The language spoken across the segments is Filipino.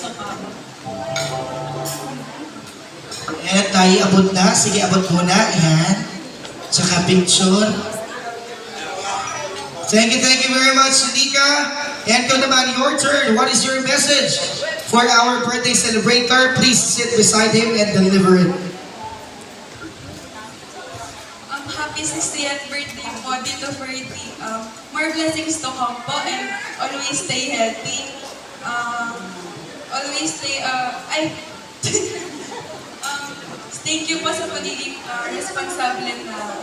sa kama. Ayan, tayo abot na. Sige, abot muna. Ayan. Tsaka picture. Thank you very much, Nika. And ito naman, your turn. What is your message for our birthday celebrator? Please sit beside him and deliver it. Happy 60th birthday po, Tito Ferdy. More blessings to come po and always stay healthy. Always stay, thank you po sa pagiging responsable na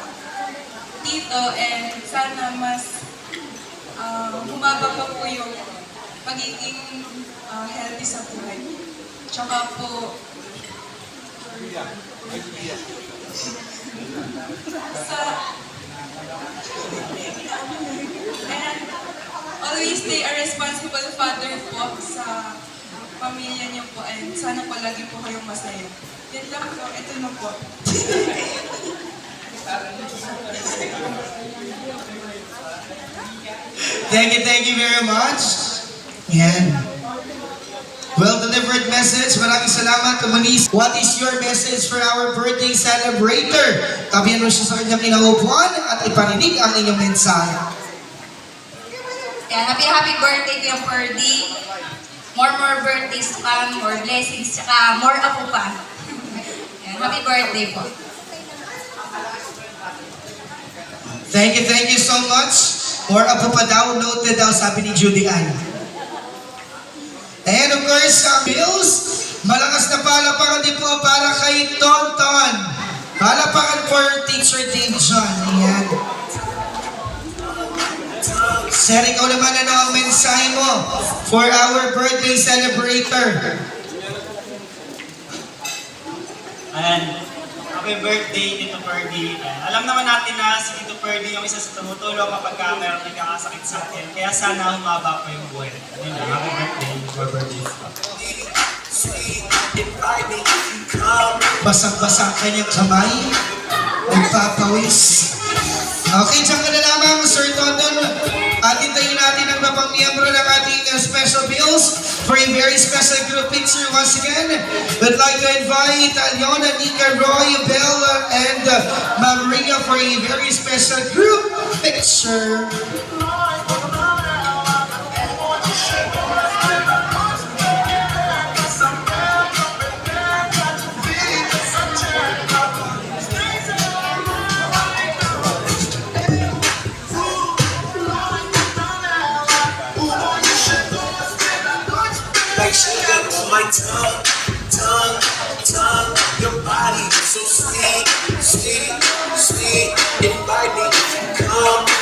tito and sana mas humaba pa po yung pagiging healthy sa buhay. Tsaka po, and always stay a responsible father po sa pamilya niyo po and sana palagi po kayong masaya. Yan lang po, ito na po. Thank you very much. Yan. Well-delivered message. Maraming salamat, Manis. What is your message for our birthday celebrator? Tabihan mo siya sa kanyang inaupuan at iparinig ang inyong mensahe. Yan, happy birthday to yung Ferdy. More birthdays to come, more blessings, tsaka more apo pa. Yan, happy birthday po. Thank you so much. More apo pa daw, noted daw, sabi ni Judy Ann. And of course, Bills, malakas na palapakan din po para kay Tonton. Palapakan for Teacher Dave John. Ayan. Sir, ikaw naman ano ang mensahe mo for our birthday celebrator? Ayan, happy birthday, Tito Ferdy. Alam naman natin na si Tito Ferdy yung isa sa tumutulong kapag mayroong nagkakasakit sa atin. Kaya sana humaba pa yung buhay. Ayun lang, happy birthday, for birthday. Basang-basang kanyang kamay. Nagpapawis. Okay, dyan ka na lamang, Sir Tonton. At hintayin natin ang mapang miyembro ng ating special bills for a very special group picture once again. We'd like to invite Leona, Nika, Roy, Bella, and Maria for a very special group picture. Like sugar on my tongue, your body so sweet, inviting you to come.